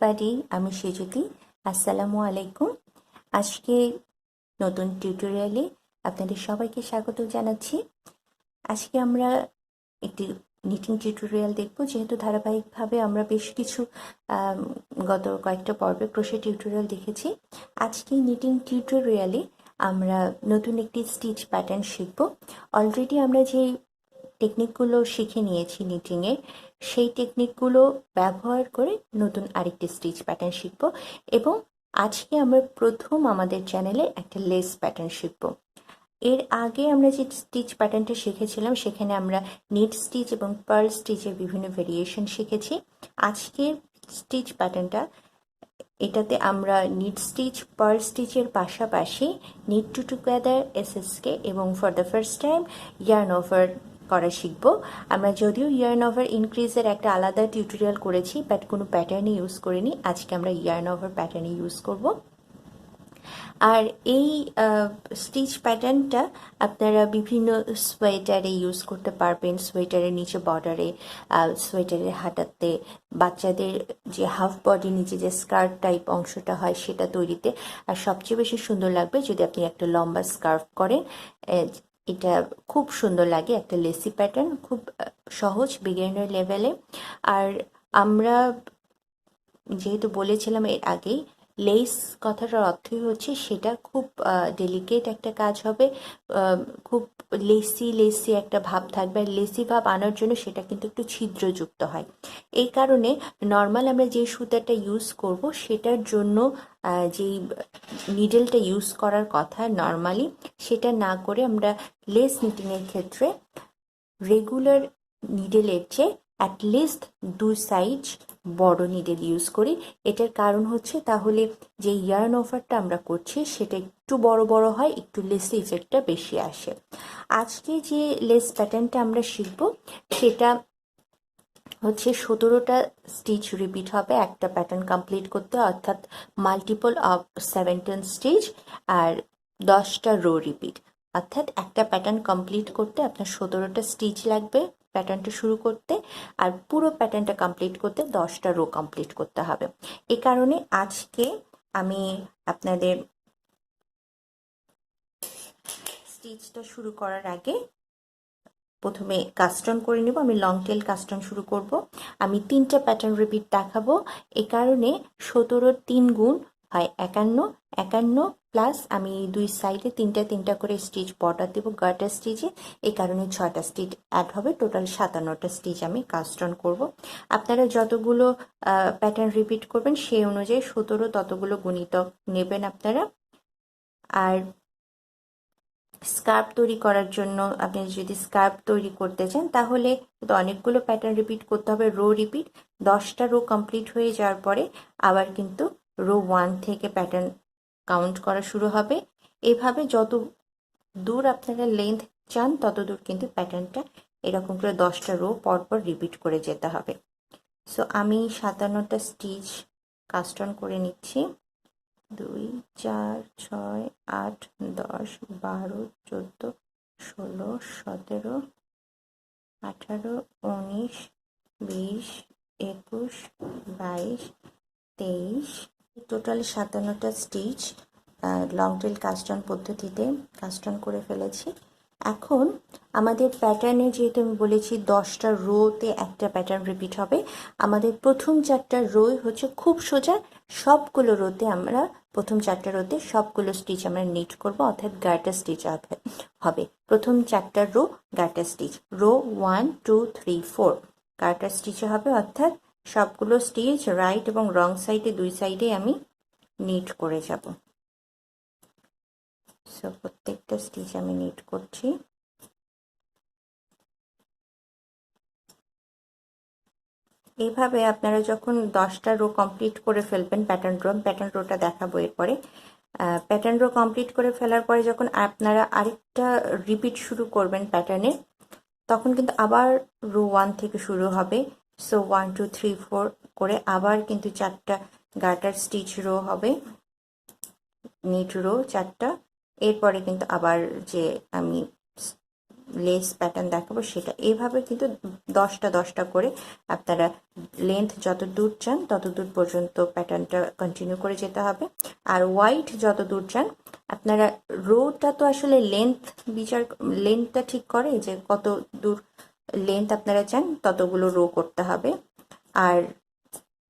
Everybody, আমি সেজুতি। আসসালামু আলাইকুম। আজকে নতুন টিউটোরিয়ালে আপনাদের সবাইকে স্বাগত জানাচ্ছি। আজকে আমরা একটি নিটিং টিউটোরিয়াল দেখব। যেহেতু ধারাবাহিকভাবে আমরা বেশ কিছু গত কয়েকটা পর্বে ক্রোশে টিউটোরিয়াল দেখেছি, আজকে নিটিং টিউটোরিয়ালে আমরা নতুন একটি স্টিচ প্যাটার্ন শিখব। অলরেডি আমরা যে টেকনিকগুলো শিখে নিয়েছি নিটিংয়ের, সেই টেকনিকগুলো ব্যবহার করে নতুন আরেকটি স্টিচ প্যাটার্ন শিখব। এবং আজকে আমরা প্রথম আমাদের চ্যানেলে একটা লেস প্যাটার্ন শিখব। এর আগে আমরা যে স্টিচ প্যাটার্নটা শিখেছিলাম সেখানে আমরা নিট স্টিচ এবং পার্ল স্টিচের বিভিন্ন ভেরিয়েশন শিখেছি। আজকের স্টিচ প্যাটার্নটা, এটাতে আমরা নিট স্টিচ পার্ল স্টিচের পাশাপাশি নিট টু টুগেদার এসএসকে এবং for the first time yarn over করা শিখবো। আমরা যদিও ইয়ার্ন ওভার ইনক্রিজের একটা আলাদা টিউটোরিয়াল করেছি, বাট কোনো প্যাটার্নই ইউজ করিনি। আজকে আমরা ইয়ার্ন ওভার প্যাটার্নই ইউজ করব। আর এই স্টিচ প্যাটার্নটা আপনারা বিভিন্ন সোয়েটারে ইউজ করতে পারবেন। সোয়েটারের নিচে বর্ডারে, সোয়েটারের হাতাতে, বাচ্চাদের যে হাফ বডির নিচে যে স্কার্ট টাইপ অংশটা হয় সেটা তৈরিতে। আর সবচেয়ে বেশি সুন্দর লাগবে যদি আপনি একটা লম্বা স্কার্ফ করেন। এটা খুব সুন্দর লাগে, একটা লেসি প্যাটার্ন, খুব সহজ বিগিনার লেভেলে। আর আমরা যেহেতু বলেছিলাম এর আগেই, লেস কথাটার অর্থই হচ্ছে সেটা খুব ডেলিকেট একটা কাজ হবে, খুব লেসি লেসি একটা ভাব থাকবে। আর লেসি ভাব আনার জন্য সেটা কিন্তু একটু ছিদ্রযুক্ত হয়। এই কারণে নর্মাল আমরা যে সুতাটা ইউজ করব সেটার জন্য যেই নিডেলটা ইউজ করার কথা নর্মালি, সেটা না করে আমরা লেস নিটিংয়ের ক্ষেত্রে রেগুলার নিডেলের চেয়ে অ্যাটলিস্ট 2 সাইজ বড় নিডেল ইউজ করি। এটার কারণ হচ্ছে তাহলে যে ইয়ার্ন ওভারটা আমরা করছি সেটা একটু বড় বড় হয়, একটু লেসি ইফেক্টটা বেশি আসে। আজকে যে লেস প্যাটার্নটা আমরা শিখব সেটা হচ্ছে 17টা স্টিচ রিপিট হবে একটা প্যাটার্ন কমপ্লিট করতে, অর্থাৎ মাল্টিপল অফ 17 স্টিচ, আর 10টা রো রিপিট। অর্থাৎ একটা প্যাটার্ন কমপ্লিট করতে আপনার 17টা স্টিচ লাগবে প্যাটার্নটা শুরু করতে, আর পুরো প্যাটার্নটা কমপ্লিট করতে 10টা রো কমপ্লিট করতে হবে। এই কারণে আজকে আমি আপনাদের স্টিচটা শুরু করার আগে প্রথমে কাস্টন করে নেব। আমি লং টেল কাস্টন শুরু করব। আমি 3টা প্যাটার্ন রিপিট দেখাবো। এই কারণে 17 3 গুণ হয় 51, 51 প্লাস আমি 2 সাইডে 3টা করে স্টিচ বর্ডার দেবো গার্টার স্টিচে। এই কারণে 6টা স্টিচ অ্যাড হবে, টোটাল 57টা স্টিচ আমি কাস্টন করব। আপনারা যতগুলো প্যাটার্ন রিপিট করবেন সেই অনুযায়ী 17 ততগুলো গুণিতক নেবেন আপনারা। আর স্কার্ফ তৈরি করার জন্য আপনি যদি স্কার্ফ তৈরি করতে চান তাহলে কিন্তু অনেকগুলো প্যাটার্ন রিপিট করতে হবে, রো রিপিট। 10টা রো কমপ্লিট হয়ে যাওয়ার পরে আবার কিন্তু রো 1 থেকে প্যাটার্ন কাউন্ট করা শুরু হবে। এভাবে যত দূর আপনারা লেন্থ চান তত দূর কিন্তু প্যাটার্নটা এরকম করে 10টা রো পরপর রিপিট করে যেতে হবে। সো আমি 57টা স্টিচ কাস্ট অন করে নিচ্ছি। 2 4 6 8 10 12 14 16 17 18 19 20 21 22 23, টোটাল 57টা stitch long tail cast on পদ্ধতিতে কাস্ট অন করে ফেলেছি। এখন আমাদের প্যাটার্নে যেহেতু আমি বলেছি 10টা রোতে একটা প্যাটার্ন রিপিট হবে, আমাদের প্রথম 4টা রো হচ্ছে খুব সোজা। সবগুলো রোতে আমরা প্রথম 4টা রোতে সবগুলো স্টিচ আমরা নিট করব, অর্থাৎ গার্টার স্টিচ হবে। প্রথম 4টা row garter stitch, row 1 2 3 4 garter স্টিচে হবে, অর্থাৎ সবগুলো স্টিচ রাইট এবং রং সাইডে 2 সাইডে আমি নিট করে যাব। সো প্রত্যেকটা স্টিচ আমি নিট করছি। এইভাবে আপনারা যখন 10টা রো কমপ্লিট করে ফেলবেন, প্যাটার্ন রোটা দেখাবো এরপরে। প্যাটার্ন রো কমপ্লিট করে ফেলার পরে যখন আপনারা আরেকটা রিপিট শুরু করবেন প্যাটার্নে, তখন কিন্তু আবার রো 1 থেকে শুরু হবে। সো 1 2 3 4 করে আবার কিন্তু 4টা গার্টার স্টিচ রো হবে, নিট রো 4টা। এরপরে কিন্তু আবার যে আমি লেস প্যাটার্ন দেখাবো সেটা। এইভাবে কিন্তু 10টা 10টা করে আপনারা লেন্থ যত দূর চান তত দূর পর্যন্ত প্যাটার্নটা কন্টিনিউ করে যেতে হবে। আর হোয়াইট যত দূর চান আপনারা, রোটা তো আসলে লেন্থটা ঠিক করে যে কত দূর লেন্থ আপনারা চান ততগুলো রো করতে হবে। আর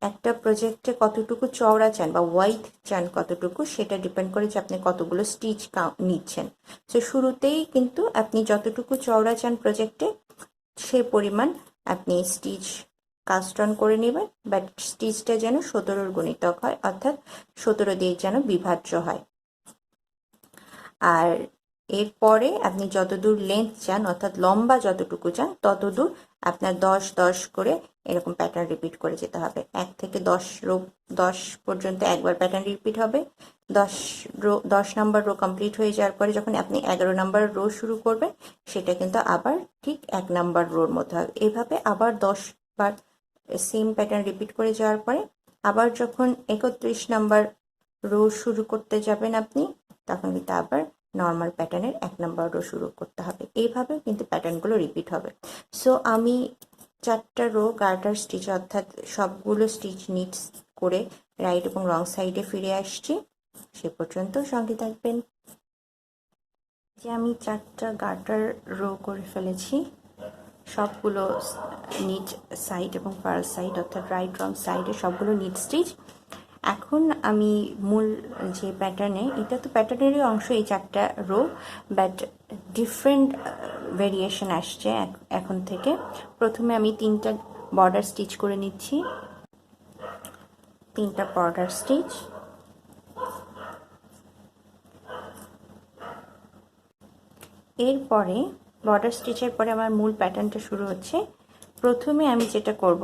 একটা প্রজেক্টে কতটুকু চওড়া চান বা ওয়াইড চান কতটুকু, সেটা ডিপেন্ড করে যে আপনি কতগুলো স্টিচ নিচ্ছেন। সো শুরুতেই কিন্তু আপনি যতটুকু চওড়া চান প্রজেক্টে সে পরিমাণ আপনি স্টিচ কাস্ট অন করে নেবেন, বাট স্টিচটা যেন 17 গুণিতক হয়, অর্থাৎ 17 দিয়ে যেন বিভাজ্য হয়। আর এরপরে আপনি যতদূর লেন্থ চান অর্থাৎ লম্বা যতটুকু চান ততদূর আপনার 10 করে এরকম প্যাটার্ন রিপিট করে যেতে হবে। 1 থেকে 10 পর্যন্ত একবার প্যাটার্ন রিপিট হবে। 10 নাম্বার রো কমপ্লিট হয়ে যাওয়ার পরে যখন আপনি 11 নাম্বার রো শুরু করবেন সেটা কিন্তু আবার ঠিক 1 নাম্বার রোর মতো হবে। এভাবে আবার 10 বার সেম প্যাটার্ন রিপিট করে যাওয়ার পরে আবার যখন 31 নাম্বার রো শুরু করতে যাবেন আপনি, তখন কিন্তু আবার নর্মাল প্যাটার্নের 1 নাম্বার রো শুরু করতে হবে। এইভাবে কিন্তু প্যাটার্নগুলো রিপিট হবে। সো আমি 4টা রো গার্টার স্টিচ অর্থাৎ সবগুলো স্টিচ নিটস করে রাইট এবং রং সাইডে ফিরে আসছি। সে পর্যন্ত সঙ্গে থাকবেন। যে আমি 4টা গার্টার রো করে ফেলেছি, সবগুলো নিট সাইড এবং পার্ল সাইড অর্থাৎ রাইট রং সাইডে সবগুলো নিট স্টিচ। এখন আমি মূল যে প্যাটার্নে, এটা তো প্যাটার্নেরই অংশ এই 4টা রো, বাট ডিফারেন্ট ভেরিয়েশন আসছে এখন থেকে। প্রথমে আমি 3টা বর্ডার স্টিচ করে নিচ্ছি, 3টা বর্ডার স্টিচ। এরপরে বর্ডার স্টিচের পরে আমার মূল প্যাটার্নটা শুরু হচ্ছে। প্রথমে আমি যেটা করব,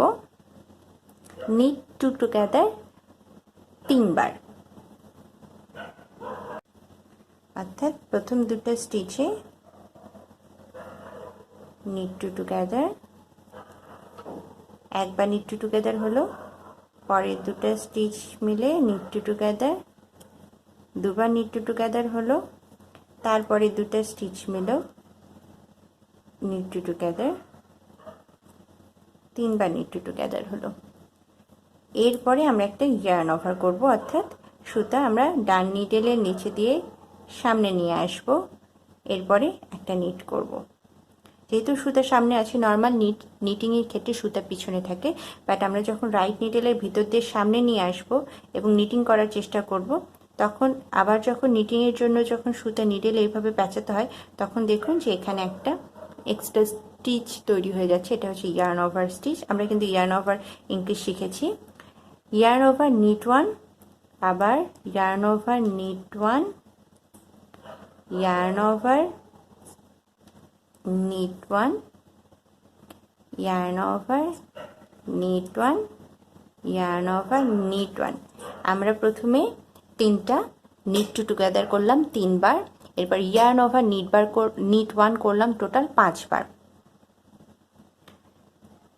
নিট টু টুগেদার 3 বার, অর্থাৎ প্রথম 2টা স্টিচে নিট টু টুগেদার, একবার নিট টু টুগেদার হলো, পরের 2টা স্টিচ মিলে নিট টু টুগেদার, দুবার নিট টু টুগেদার হলো, তারপরে 2টা স্টিচ মিলো নিট টু টুগেদার, 3বার নিট টু টুগেদার হলো। এরপরে আমরা একটা ইয়ার্ন ওভার করব, অর্থাৎ সুতা আমরা ডান নিডেলের নিচে দিয়ে সামনে নিয়ে আসব। এরপরে একটা নিট করব। যেহেতু সুতা সামনে আছে, নর্মাল নিটিংয়ের ক্ষেত্রে সুতা পিছনে থাকে, বাট আমরা যখন রাইট নিডেলের ভিতর দিয়ে সামনে নিয়ে আসব এবং নিটিং করার চেষ্টা করব, তখন আবার যখন নিটিংয়ের জন্য যখন সুতা নিডেল এইভাবে প্যাঁচাতে হয়, তখন দেখুন যে এখানে একটা এক্সট্রা স্টিচ তৈরি হয়ে যাচ্ছে। এটা হচ্ছে ইয়ার্ন ওভার স্টিচ। আমরা কিন্তু ইয়ার্ন ওভার ইংলিশ শিখেছি। ইয়ার্ন ওভার নিট 1, আবার yarn over knit 1, yarn over knit 1, yarn over knit 1, yarn over knit 1। আমরা প্রথমে 3টা নিট টু টুগেদার করলাম 3 বার, এরপর ইয়ার্ন ওভার নিট 1 করলাম টোটাল 5 বার।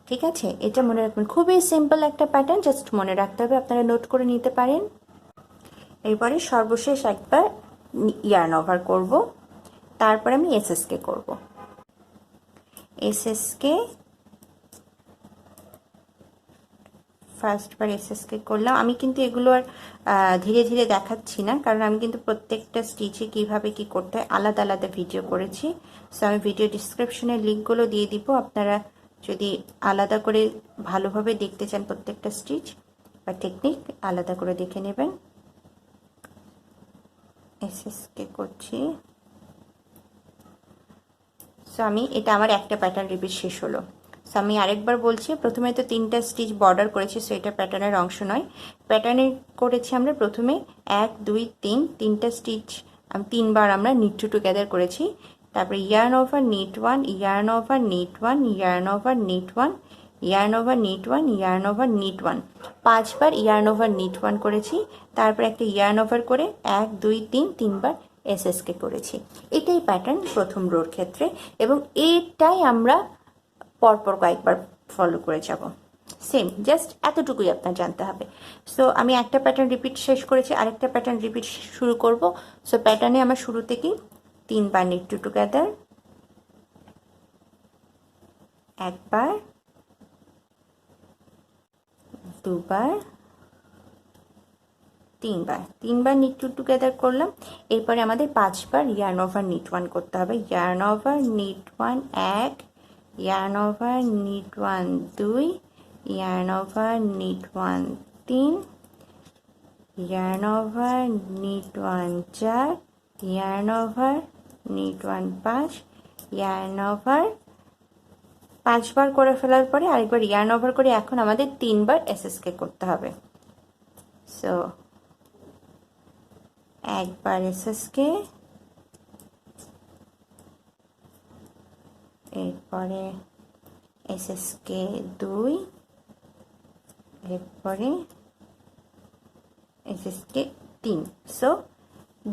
ঠিক আছে, এটা মনে রাখবেন, খুবই সিম্পল একটা প্যাটার্ন, জাস্ট মনে রাখতে হবে, আপনারা নোট করে নিতে পারেন। এরপরে সর্বশেষ একবার ইয়ার্ন ওভার করব, তারপরে আমি এসএসকে করব। এসএসকে ফার্স্টবার এসএসকে করলাম। আমি কিন্তু এগুলো আর ধীরে ধীরে দেখাচ্ছি না, কারণ আমি কিন্তু প্রত্যেকটা স্টিচে কিভাবে কি করতে হয় আলাদা আলাদা ভিডিও করেছি। সো আমি ভিডিও ডিসক্রিপশনে লিঙ্কগুলো দিয়ে দিব, আপনারা যদি আলাদা করে ভালোভাবে দেখতে চান প্রত্যেকটা স্টিচ বা টেকনিক আলাদা করে দেখে নেবেন। এসএসকে করছি। সো আমি এটা আমার একটা প্যাটার্ন রিপিট শেষ হলো। সো আমি আরেকবার বলছি, প্রথমে তো 3টা স্টিচ বর্ডার করেছি, সো এটা প্যাটার্নের অংশ নয়। প্যাটার্নে করেছি আমরা প্রথমে 1 2 3, 3টা স্টিচ 3 বার আমরা নিট টু টুগেদার করেছি। তারপরে yarn over knit 1, yarn over knit 1, yarn over knit 1, yarn over knit 1, yarn over knit 1, 5 বার ইয়ার্ন ওভার নিট 1 করেছি। তারপরে একটা ইয়ার্ন ওভার করে 1 2 3, 3 বার এসএসকে করেছি। এটাই প্যাটার্ন প্রথম রোর ক্ষেত্রে, এবং এটাই আমরা পরপর কয়েকবার ফলো করে যাব। সেম, জাস্ট এতটুকুই আপনার জানতে হবে। সো আমি একটা প্যাটার্ন রিপিট শেষ করেছি, আরেকটা প্যাটার্ন রিপিট শুরু করব। সো প্যাটার্নে আমার শুরু থেকেই 3 বার নিট টু টুগেদার, একবার, দুবার, তিনবার নিট টু টুগেদার করলাম। এরপরে আমাদের 5বার ইয়ার্ন ওভার নিট ওয়ান করতে হবে। Yarn over knit one 1, yarn over knit one 2, yarn over knit one 3, yarn over knit 1 4, yarn over knit 1 5, yarn over 5বার করে ফেলার পরে আরেকবার yarn over করে এখন আমাদের 3বার এসএসকে করতে হবে। সো একবার এসএসকে, এরপরে এসএসকে 2, এরপরে এসএসকে 3। সো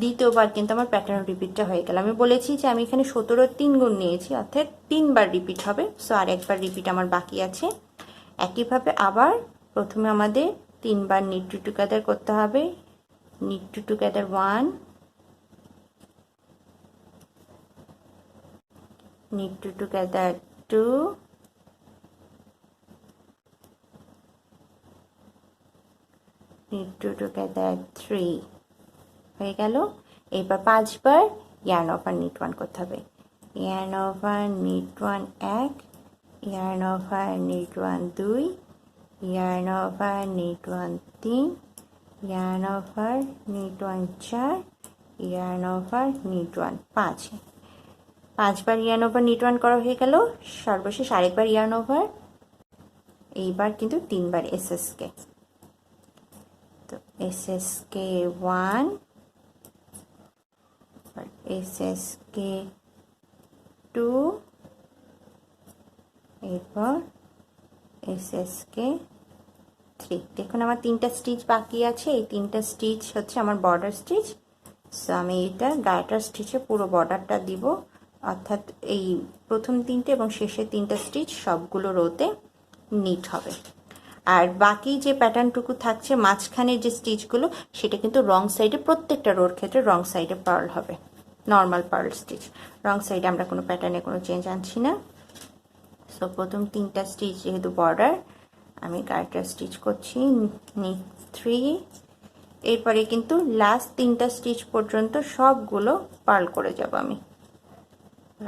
দ্বিতীয়বার কিন্তু আমার প্যাটার্ন রিপিটটা হয়ে গেল। আমি বলেছি যে আমি এখানে 17 3 গুণ নিয়েছি, অর্থাৎ 3বার রিপিট হবে। সো আর একবার রিপিট আমার বাকি আছে। একইভাবে আবার প্রথমে আমাদের 3বার নিট টু টুগেদার করতে হবে। Knit two together 1, knit two together 2, knit two together 3 হয়ে গেল। এবার 5বার ইয়ার্ন ওভার নিট ওয়ান করতে হবে। Yarn over knit one 1, yarn over knit one 2, yarn over knit one 3, yarn over knit one 4, yarn over knit one 5। 5বার yarn over knit one করা হয়ে গেল। সর্বশেষ আরেকবার ইয়ার্ন ওভার, এইবার কিন্তু 3বার এসএসকে। তো এসএসকে 1, এসএসকে 2, এরপর এসএসকে 3। দেখুন আমার 3টা স্টিচ বাকি আছে। এই 3টা স্টিচ হচ্ছে আমার বর্ডার স্টিচ। সো আমি এটা গায়েটার স্টিচে পুরো বর্ডারটা দিব, অর্থাৎ এই প্রথম 3টে এবং শেষের 3টা স্টিচ সবগুলো রোতে নিট হবে। আর বাকি যে প্যাটার্নটুকু থাকছে মাঝখানের যে স্টিচগুলো, সেটা কিন্তু রং সাইডে, প্রত্যেকটা রোর ক্ষেত্রে রং সাইডে পার্ল হবে, নর্মাল পার্ল স্টিচ। রং সাইডে আমরা কোনো প্যাটার্নে কোনো চেঞ্জ আনছি না। সো প্রথম 3টা স্টিচ যেহেতু বর্ডার, আমি গায়েটার স্টিচ করছি নিট 3। এরপরে কিন্তু লাস্ট 3টা স্টিচ পর্যন্ত সবগুলো পার্ল করে যাব আমি।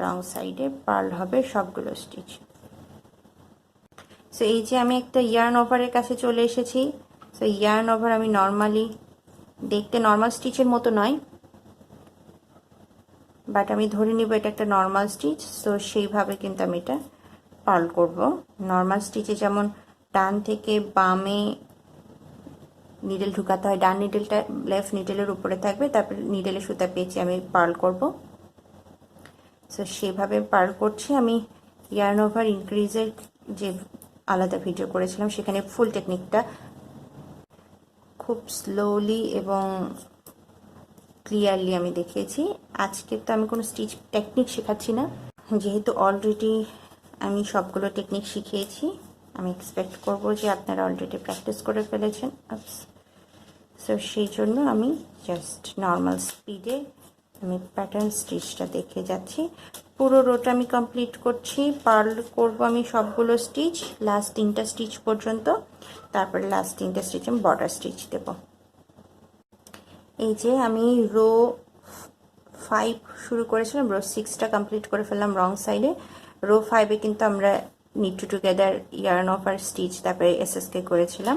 রং সাইডে পার্ল হবে সবগুলো স্টিচ। সো এই যে আমি একটা ইয়ার্ন ওভারের কাছে চলে এসেছি। সো ইয়ার্ন ওভার আমি নর্মালি, দেখতে নর্মাল স্টিচের মতো নয়, বাট আমি ধরে নিব এটা একটা নর্মাল স্টিচ। সো সেইভাবে কিন্তু আমি এটা পার্ল করব। নর্মাল স্টিচে যেমন ডান থেকে বামে নিডেল ঢুকাতে হয়, ডান নিডেলটা লেফট নিডেলের উপরে থাকবে, তারপর নিডেলের সুতা পেঁচে আমি পার্ল করব। সো সেভাবে পার্ল করছি আমি। ইয়ার্ন ওভার ইনক্রিজের যে আলাদা ভিডিও করেছিলাম, সেখানে ফুল টেকনিকটা খুব স্লোলি এবং ক্লিয়ারলি আমি দেখিয়েছি। আজকে তো আমি কোনো স্টিচ টেকনিক শেখাচ্ছি না, যেহেতু অলরেডি আমি সবগুলো টেকনিক শিখিয়েছি। আমি এক্সপেক্ট করব যে আপনারা অলরেডি প্র্যাকটিস করে ফেলেছেন। সো সেই জন্য আমি জাস্ট নর্মাল স্পিডে আমি প্যাটার্ন স্টিচটা দেখে যাচ্ছি। পুরো রোটা আমি কমপ্লিট করছি। পার্ল করব আমি সবগুলো স্টিচ লাস্ট 3টা স্টিচ পর্যন্ত, তারপরে লাস্ট 3টা স্টিচ আমি বর্ডার স্টিচ দেব। এই যে আমি রো 5 শুরু করেছিলাম, রো 6টা কমপ্লিট করে ফেললাম রং সাইডে। রো 5-এ কিন্তু আমরা knit two together yarn over stitch তারপরে এসএসকে করেছিলাম।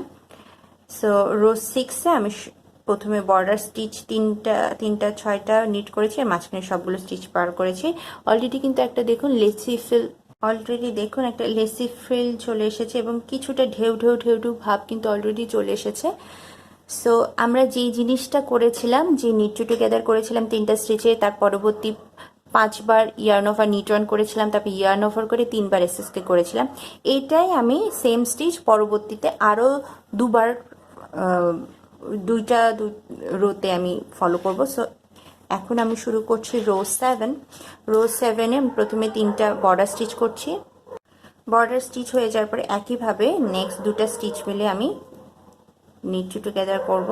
সো রো 6-এ আমি প্রথমে বর্ডার স্টিচ 3টা 6টা নিট করেছি, আর মাঝখানে সবগুলো স্টিচ পার করেছি। অলরেডি কিন্তু একটা দেখুন লেসি ফিল চলে এসেছে এবং কিছুটা ঢেউ ভাব কিন্তু অলরেডি চলে এসেছে। সো আমরা যেই জিনিসটা করেছিলাম, যে নিট টু টুগেদার করেছিলাম 3টা স্টিচে, তার পরবর্তী 5বার ইয়ার্ন ওভার নিট ওয়ান করেছিলাম, তারপর ইয়ার্ন ওভার করে 3বার এসএসকে করেছিলাম। এইটাই আমি সেম স্টিচ পরবর্তীতে আরও 2বার 2টা রোতে আমি ফলো করব। সো এখন আমি শুরু করছি রো 7। রো 7-এ প্রথমে 3টা বর্ডার স্টিচ করছি। বর্ডার স্টিচ হয়ে যাওয়ার পরে একইভাবে নেক্সট 2টা স্টিচ মিলে আমি নিট টু টুগেদার করব।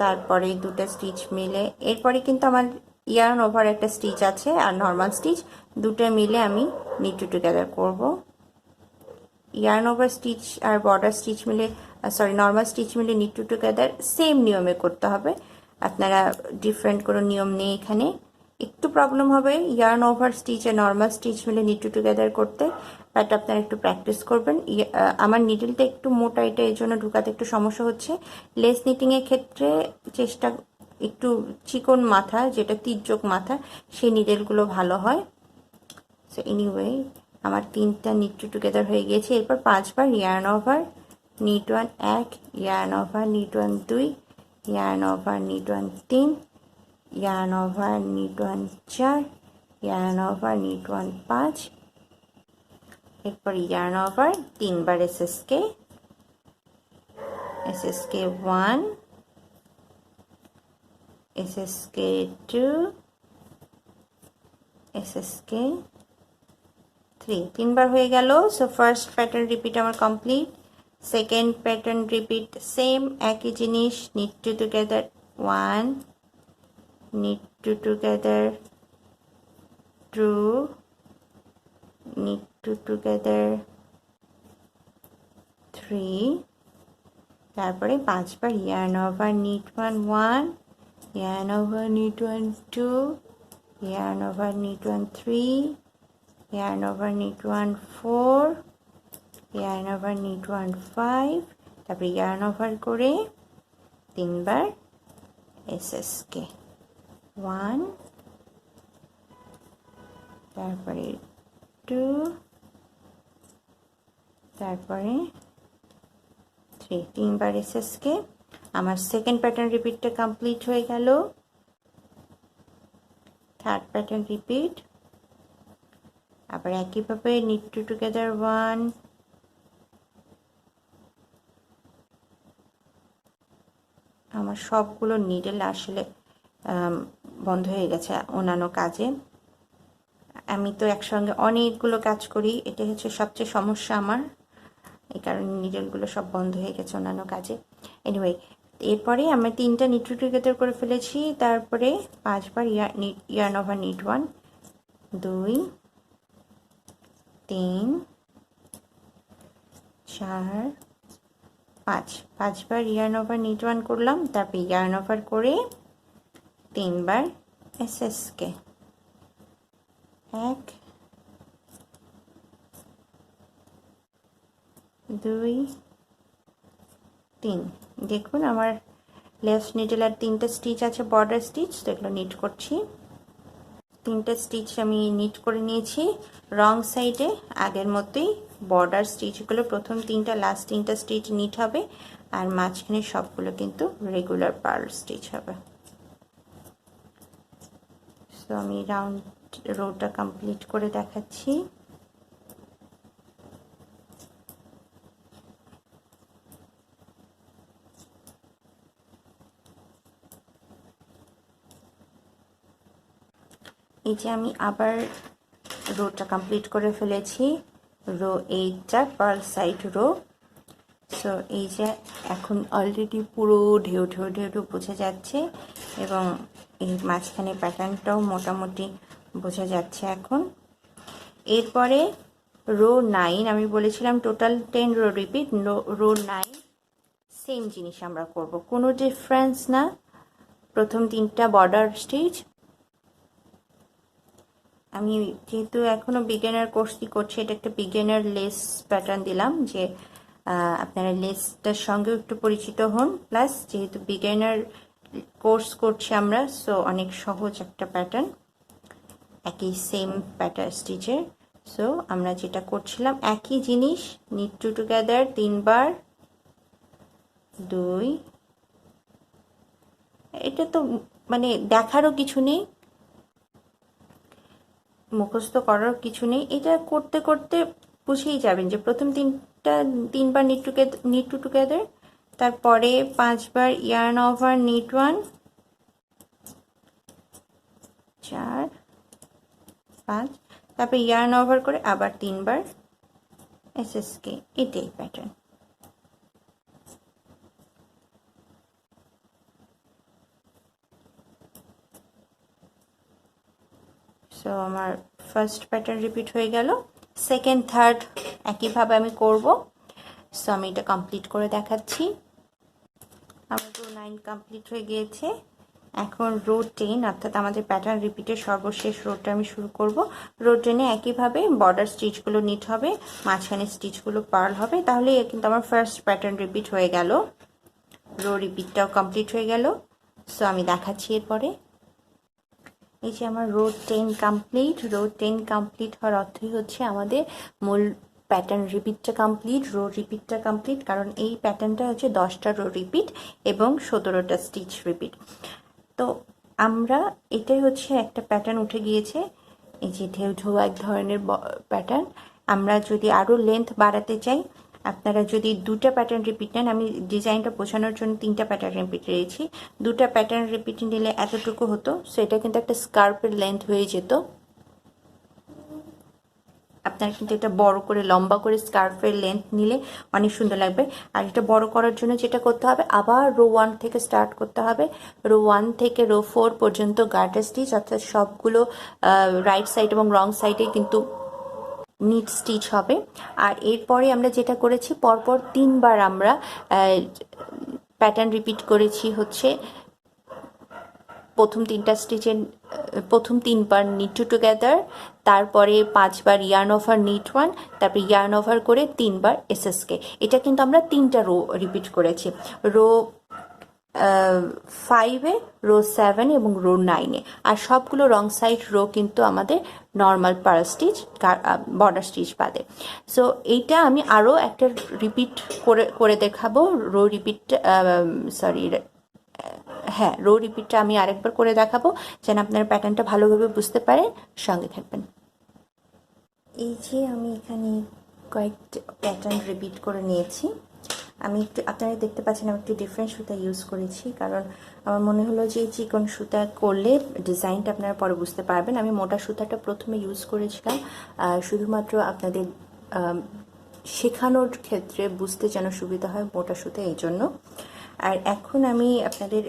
তারপরে 2টা স্টিচ মিলে এরপরে কিন্তু আমার ইয়ার্ন ওভার একটা স্টিচ আছে আর নর্মাল স্টিচ, দুটো মিলে আমি নিট টু টুগেদার করব। ইয়ার্ন ওভার স্টিচ আর বর্ডার স্টিচ মিলে নর্মাল স্টিচ মিলে নিট টু টুগেদার সেম নিয়মে করতে হবে, আপনারা ডিফারেন্ট কোনো নিয়ম নেই এখানে। একটু প্রবলেম হবে ইয়ার্ন ওভার স্টিচ আর নর্মাল স্টিচ মিলে নিট টু টুগেদার করতে, বাট আপনারা একটু প্র্যাকটিস করবেন। আমার নিডলটা একটু মোটা, এটা এই জন্য ঢুকাতে একটু সমস্যা হচ্ছে। লেস নিটিংয়ের ক্ষেত্রে চেষ্টা একটু চিকন মাথা, যেটা তির্যক মাথা, সেই নিডেলগুলো ভালো হয়। সো এনিওয়ে আমার 3টা নিট টু টুগেদার হয়ে গিয়েছে। এরপর 5বার yarn over knit one 1, yarn over knit one 2, yarn over knit one 3, yarn over knit one 4, yarn over knit one 5, এরপর yarn over 3বার SSK 1, SSK 2, SSK 3, 3বার হয়ে গেল। সো ফার্স্ট প্যাটার্ন রিপিট আমার complete. Second pattern repeat same একই জিনিস, knit two together 1, knit two together 2, knit two together 3, তারপরে 5বার yarn over knit one 1, yarn over knit one 2, yarn over knit one 3, yarn over knit one 4, yarn over knit one 5, তারপরে yarn over করে 3বার SSK 1, তারপরে 2, তারপরে 3, 3বার SSK। আমার second pattern রিপিটটা complete হয়ে গেল। Third pattern repeat আবার একইভাবে নিট টু টুগেদার 1, আমার সবগুলো নিডল আসলে বন্ধ হয়ে গেছে অন্যান্য কাজে। আমি তো একসঙ্গে অনেকগুলো কাজ করি, এটা হচ্ছে সবচেয়ে সমস্যা আমার, এই কারণে নিডলগুলো সব বন্ধ হয়ে গেছে অন্যান্য কাজে। এনিওয়ে এরপরে আমরা 3টা নিট টু টুগেদার করে ফেলেছি। তারপরে 5বার ইয়ার্ন ওভার নিট ওয়ান 2, 3, 4, 5, 5বার ইয়ার্ন ওভার নিট ওয়ান করলাম। তারপরে ইয়ার্ন ওভার করে 3বার SSK 1, 2, 3। দেখুন আমার লেফট নিডল আর 3টা স্টিচ আছে বর্ডার স্টিচ, তো এগুলো নিট করছি। 3টা স্টিচ আমি নিট করে নিয়েছি রং সাইডে, আগের মতোই বর্ডার স্টিচগুলো প্রথম 3টা লাস্ট 3টা স্টিচ নিট হবে, আর মাঝখানে সবগুলো কিন্তু রেগুলার পার্ল স্টিচ হবে। সো আমি রাউন্ড রোটা কমপ্লিট করে দেখাচ্ছি। এই যে আমি আবার রোটা কমপ্লিট করে ফেলেছি, রো 8টা পার্ল সাইড রো। সো এই যে এখন অলরেডি পুরো ঢেউ ঢেউ ঢেউ ঢেউ বোঝা যাচ্ছে, এবং এই মাঝখানে প্যাটার্নটাও মোটামুটি বোঝা যাচ্ছে এখন। এরপরে রো 9, আমি বলেছিলাম total 10 row repeat, row 9 same জিনিস আমরা করব, কোনো ডিফারেন্স না। প্রথম 3টা বর্ডার স্টিচ, আমি যেহেতু এখনও বিগিনার কোর্সটি করছি, এটা একটা বিগিনার লেস প্যাটার্ন দিলাম, যে আপনারা লেসটার সঙ্গেও একটু পরিচিত হন, প্লাস যেহেতু বিগিনার কোর্স করছি আমরা, সো অনেক সহজ একটা প্যাটার্ন, একই সেম প্যাটার্ন স্টিচের। সো আমরা যেটা করছিলাম একই জিনিস, নিট টু টুগেদার 3বার 2, এটা তো মানে দেখারও কিছু নেই, মুখস্থ করার কিছু নেই, এটা করতে করতে বুঝেই যাবেন যে প্রথম 3বার নিট টু টুগেদার, তারপরে 5বার ইয়ার্ন ওভার নিট ওয়ান 4, 5, তারপরে ইয়ার্ন ওভার করে আবার 3বার SSK, এটাই প্যাটার্ন। সো আমার ফার্স্ট প্যাটার্ন রিপিট হয়ে গেল। সেকেন্ড থার্ড একইভাবে আমি করব। সো আমি এটা কমপ্লিট করে দেখাচ্ছি। আমার রো 9 কমপ্লিট হয়ে গিয়েছে। এখন রো 10 অর্থাৎ আমাদের প্যাটার্ন রিপিটের সর্বশেষ রোটা আমি শুরু করব। রো 10-এ একইভাবে বর্ডার স্টিচগুলো নিট হবে, মাঝখানে স্টিচগুলো পার্ল হবে, তাহলে কিন্তু আমার ফার্স্ট প্যাটার্ন রিপিট হয়ে গেল। রো রিপিটটাও কমপ্লিট হয়ে গেল। সো আমি দেখাচ্ছি এরপরে। এই যে আমার রো 10 কমপ্লিট। রো 10 কমপ্লিট হওয়ার অর্থই হচ্ছে আমাদের মূল প্যাটার্ন রিপিটটা কমপ্লিট, রো রিপিটটা কমপ্লিট, কারণ এই প্যাটার্নটা হচ্ছে 10টা রো রিপিট এবং 17টা স্টিচ রিপিট। তো আমরা এটাই হচ্ছে একটা প্যাটার্ন উঠে গিয়েছে। এই যে ঢেউ ঢেউ এক ধরনের প্যাটার্ন। আমরা যদি আরও লেন্থ বাড়াতে চাই, আপনারা যদি দুটা প্যাটার্ন রিপিট নেন, আমি ডিজাইনটা বোঝানোর জন্য 3টা প্যাটার্ন রিপিট নিয়েছি। দুটা প্যাটার্ন রিপিট নিলে এতটুকু হতো, সো এটা কিন্তু একটা স্কার্ফের লেন্থ হয়ে যেত। আপনারা কিন্তু এটা বড় করে লম্বা করে স্কার্ফের লেন্থ নিলে অনেক সুন্দর লাগবে। আর এটা বড় করার জন্য যেটা করতে হবে, আবার রো 1 থেকে স্টার্ট করতে হবে। রো 1 থেকে রো 4 পর্যন্ত গার্টার স্টিচ, অর্থাৎ সবগুলো রাইট সাইড এবং রং সাইডে কিন্তু নিট স্টিচ হবে। আর এরপরে আমরা যেটা করেছি, পরপর 3বার আমরা প্যাটার্ন রিপিট করেছি হচ্ছে প্রথম 3টা স্টিচের প্রথম 3বার নিট টু টুগেদার, তারপরে 5বার ইয়ার্ন ওভার নিট 1, তারপরে ইয়ার্ন ওভার করে 3বার এসএসকে। এটা কিন্তু আমরা 3টা রো রিপিট করেছি। রো 5-এ, রো 7 এবং রো 9-এ। আর সবগুলো রং সাইড রো কিন্তু আমাদের normal purl stitch, border stitch বাদে। সো এইটা আমি আরও একটা রিপিট করে দেখাবো। রো রিপিটটা হ্যাঁ, রো রিপিটটা আমি আরেকবার করে দেখাবো যেন আপনারা প্যাটার্নটা ভালোভাবে বুঝতে পারেন। সঙ্গে থাকবেন। এই যে আমি এখানে কয়েকটা প্যাটার্ন রিপিট করে নিয়েছি। আমি একটু, আপনারা দেখতে পাচ্ছেন আমি একটু ডিফারেন্ট সুতা ইউজ করেছি, কারণ আমার মনে হলো যে চিকন সুতা করলে ডিজাইনটা আপনারা পরে বুঝতে পারবেন। আমি মোটা সুতাটা প্রথমে ইউজ করেছিলাম শুধুমাত্র আপনাদের শেখানোর ক্ষেত্রে বুঝতে যেন সুবিধা হয় মোটা সুতা, এই জন্য। আর এখন আমি আপনাদের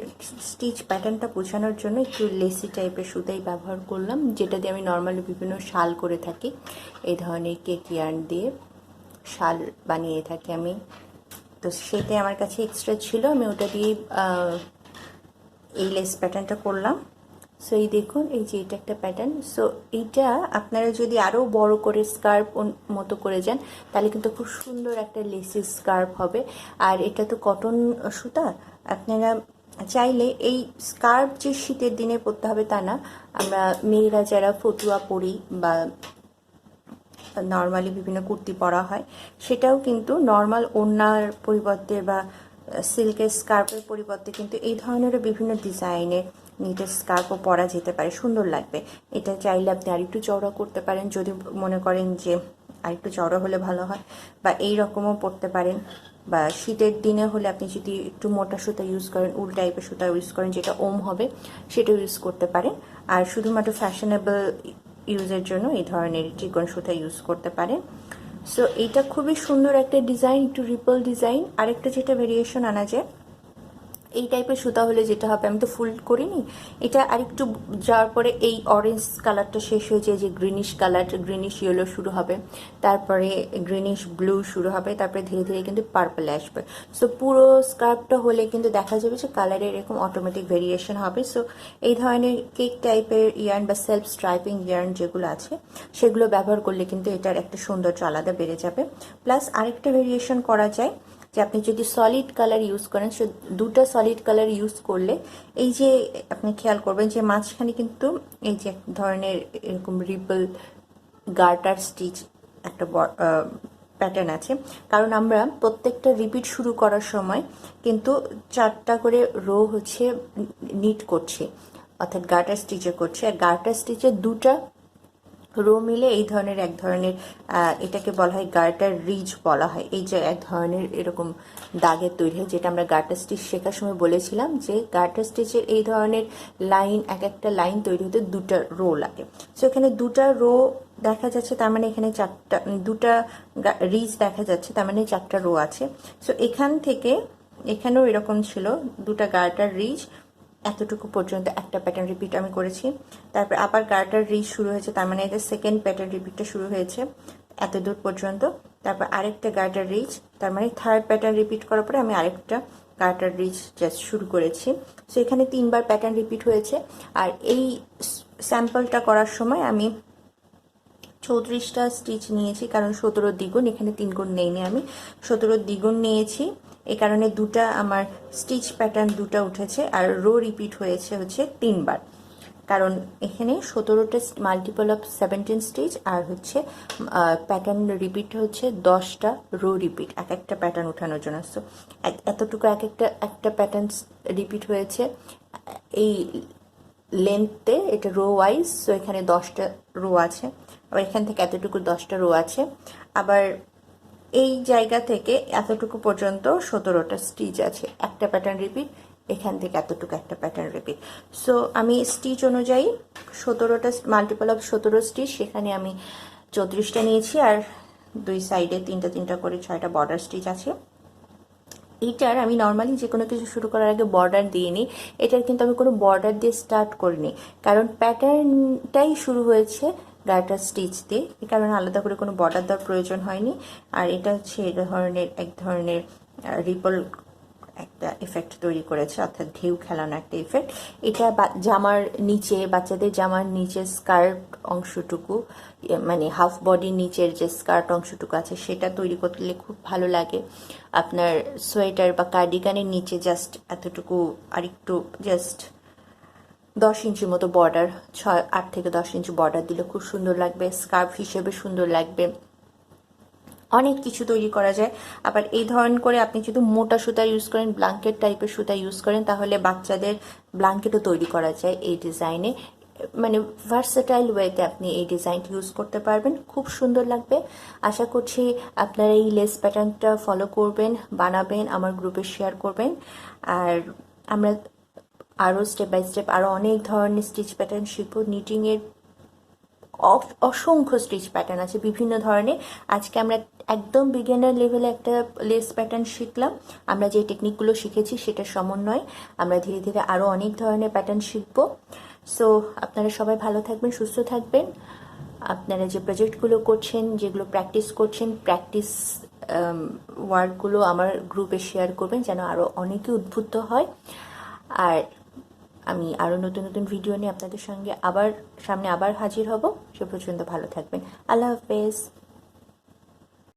স্টিচ প্যাটার্নটা বোঝানোর জন্য একটু লেসি টাইপের সুতাই ব্যবহার করলাম, যেটা দিয়ে আমি নর্মালি বিভিন্ন শাল করে থাকি। এই ধরনের কেক ইয়ার্ন দিয়ে শাল বানিয়ে থাকি আমি। তো সেটাই আমার কাছে এক্সট্রা ছিল, আমি ওটা দিয়ে এই লেস প্যাটার্নটা করলাম। সো এই দেখুন, এই যে এটা একটা প্যাটার্ন। সো এইটা আপনারা যদি আরও বড় করে স্কার্ফ মতো করে যান, তাহলে কিন্তু খুব সুন্দর একটা লেসি স্কার্ফ হবে। আর এটা তো কটন সুতা, আপনারা চাইলে এই স্কার্ফ যে শীতের দিনে পরতে হবে তা না। আমরা মেয়েরা যারা ফতুয়া পরি বা নর্মালি বিভিন্ন কুর্তি পরা হয়, সেটাও কিন্তু নর্মাল ওড়নার পরিবর্তে বা সিল্কের স্কার্ফের পরিবর্তে কিন্তু এই ধরনেরও বিভিন্ন ডিজাইনের নিটের স্কার্ফও পরা যেতে পারে, সুন্দর লাগবে। এটা চাইলে আপনি আরেকটু চওড়া করতে পারেন যদি মনে করেন যে আরেকটু চওড়া হলে ভালো হয়, বা এই রকমও পরতে পারেন। বা শীতের দিনে হলে আপনি যদি একটু মোটা সুতা ইউজ করেন, উল টাইপের সুতা ইউজ করেন যেটা ওম হবে, সেটাও ইউজ করতে পারেন। আর শুধুমাত্র ফ্যাশনেবল ইউজের জন্য এই ধরনের চিকন সুতা ইউজ করতে পারেন। সো এইটা খুবই সুন্দর একটা ডিজাইন, একটু রিপল ডিজাইন। আরেকটা যেটা ভেরিয়েশন আনা যায়, এই টাইপের সুতা হলে যেটা হবে, আমি তো ফুল করিনি, এটা আরেকটু যাওয়ার পরে এই অরেঞ্জ কালারটা শেষ হয়ে যায়, যে গ্রিনিশ কালার, গ্রিনিশ ইয়েলো শুরু হবে, তারপরে গ্রিনিশ ব্লু শুরু হবে, তারপরে ধীরে ধীরে কিন্তু পার্পলে আসবে। সো পুরো স্কার্ফটা হলে কিন্তু দেখা যাবে যে কালারের এরকম অটোমেটিক ভেরিয়েশন হবে। সো এই ধরনের কেক টাইপের ইয়ার্ন বা সেলফ স্ট্রাইপিং ইয়ার্ন যেগুলো আছে, সেগুলো ব্যবহার করলে কিন্তু এটার একটা সৌন্দর্য আলাদা বেড়ে যাবে। প্লাস আরেকটা ভেরিয়েশন করা যায় যে আপনি যদি সলিড কালার ইউজ করেন, সে দুটা সলিড কালার ইউজ করলে এই যে আপনি খেয়াল করবেন যে মাঝখানে কিন্তু এই যে এক ধরনের এরকম রিপল গার্টার স্টিচ একটা প্যাটার্ন আছে, কারণ আমরা প্রত্যেকটা রিপিট শুরু করার সময় কিন্তু 4টা করে রো হচ্ছে নিট করছে, অর্থাৎ গার্টার স্টিচে করছে। আর গার্টার স্টিচের 2টা রো মিলে এই ধরনের এক ধরনের এটাকে বলা হয় গার্টার রিজ বলা হয়। এই যে এক ধরনের এরকম দাগের তৈরি হয়, যেটা আমরা গার্টার স্টিচ শেখার সময় বলেছিলাম যে গার্টার স্টিচের এই ধরনের লাইন, এক একটা লাইন তৈরি হতে 2টা রো লাগে। সো এখানে 2টা রো দেখা যাচ্ছে, তার মানে এখানে 4টা, 2টা রিজ দেখা যাচ্ছে, তার মানে 4টা রো আছে। সো এখান থেকে এখানেও এরকম ছিল, 2টা গার্টার রিজ, এতটুকু পর্যন্ত একটা প্যাটার্ন রিপিট আমি করেছি। তারপর আবার গার্টার রিচ শুরু হয়েছে, তার মানে এটা সেকেন্ড প্যাটার্ন রিপিটটা শুরু হয়েছে এত দূর পর্যন্ত। তারপর আরেকটা গার্টার রিচ, তার মানে থার্ড প্যাটার্ন রিপিট করার পরে আমি আরেকটা গার্টার রিচ জাস্ট শুরু করেছি। সো এখানে 3বার প্যাটার্ন রিপিট হয়েছে। আর এই স্যাম্পলটা করার সময় আমি 34টা স্টিচ নিয়েছি, কারণ 17 দ্বিগুণ, এখানে 3 গুণ নেইনি, আমি 17 দ্বিগুণ নিয়েছি। এই কারণে দুটা আমার স্টিচ প্যাটার্ন দুটা উঠেছে, আর রো রিপিট হয়েছে হচ্ছে 3বার, কারণ এখানে 17টা মাল্টিপল অফ 17 স্টিচ, আর হচ্ছে প্যাটার্ন রিপিট হচ্ছে 10টা রো রিপিট এক একটা প্যাটার্ন উঠানোর জন্য। সো এতটুকু একটা প্যাটার্ন রিপিট হয়েছে এই লেন্থে, এটা রো ওয়াইজ। সো এখানে 10টা রো আছে, আবার এখান থেকে এতটুকু 10টা রো আছে, আবার এই জায়গা থেকে এতটুকু পর্যন্ত 17টা স্টিচ আছে, একটা প্যাটার্ন রিপিট, এখান থেকে এতটুকু একটা প্যাটার্ন রিপিট। সো আমি স্টিচ অনুযায়ী 17টা মাল্টিপল অফ 17 স্টিচ, সেখানে আমি 34টা নিয়েছি, আর দুই সাইডে 3টা করে 6টা বর্ডার স্টিচ আছে। এইটার আমি নর্মালি যে কোনো কিছু শুরু করার আগে বর্ডার দিয়ে নিই, এটার কিন্তু আমি কোনো বর্ডার দিয়ে স্টার্ট করিনি, কারণ প্যাটার্নটাই শুরু হয়েছে গার্টার স্টিচ দিয়ে, এই কারণে আলাদা করে কোনো বর্ডার দেওয়ার প্রয়োজন হয়নি। আর এটা হচ্ছে এক ধরনের রিপল একটা এফেক্ট তৈরি করেছে, অর্থাৎ ঢেউ খেলানো একটা এফেক্ট। এটা জামার নিচে, বাচ্চাদের জামার নিচে স্কার্ট অংশটুকু, মানে হাফ বডির নিচের যে স্কার্ট অংশটুকু আছে সেটা তৈরি করলে খুব ভালো লাগে। আপনার সোয়েটার বা কার্ডিগানের নিচে জাস্ট এতটুকু আরেকটু জাস্ট 10 ইঞ্চির মতো বর্ডার, 8 থেকে 10 ইঞ্চি বর্ডার দিলে খুব সুন্দর লাগবে, স্কার্ফ হিসেবে সুন্দর লাগবে। অনেক কিছু তৈরি করা যায়। আবার এই ধরনের করে আপনি যদি মোটা সুতা ইউজ করেন, ব্ল্যাঙ্কেট টাইপের সুতা ইউজ করেন, তাহলে বাচ্চাদের ব্ল্যাঙ্কেটও তৈরি করা যায় এই ডিজাইনে। মানে ভার্সেটাইল ওয়েতে আপনি এই ডিজাইনটি ইউজ করতে পারবেন, খুব সুন্দর লাগবে। আশা করছি আপনারা এই লেস প্যাটার্নটা ফলো করবেন, বানাবেন, আমার গ্রুপে শেয়ার করবেন। আর আমরা আরও স্টেপ বাই স্টেপ আরও অনেক ধরনের স্টিচ প্যাটার্ন শিখবো। নিটিংয়ের অসংখ্য স্টিচ প্যাটার্ন আছে বিভিন্ন ধরনের। আজকে আমরা একদম বিগিনার লেভেলে একটা লেস প্যাটার্ন শিখলাম। আমরা যে টেকনিকগুলো শিখেছি সেটার সমন্বয়ে আমরা ধীরে ধীরে আরও অনেক ধরনের প্যাটার্ন শিখবো। সো আপনারা সবাই ভালো থাকবেন, সুস্থ থাকবেন। আপনারা যে প্রজেক্টগুলো করছেন, যেগুলো প্র্যাকটিস করছেন, প্র্যাকটিস ওয়ার্কগুলো আমার গ্রুপে শেয়ার করবেন, যেন আরও অনেকে উদ্বুদ্ধ হয়। আর আমি আরও নতুন নতুন ভিডিও নিয়ে আপনাদের সঙ্গে সামনে আবার হাজির হব। সে পর্যন্ত ভালো থাকবেন। আল্লাহ হাফেজ।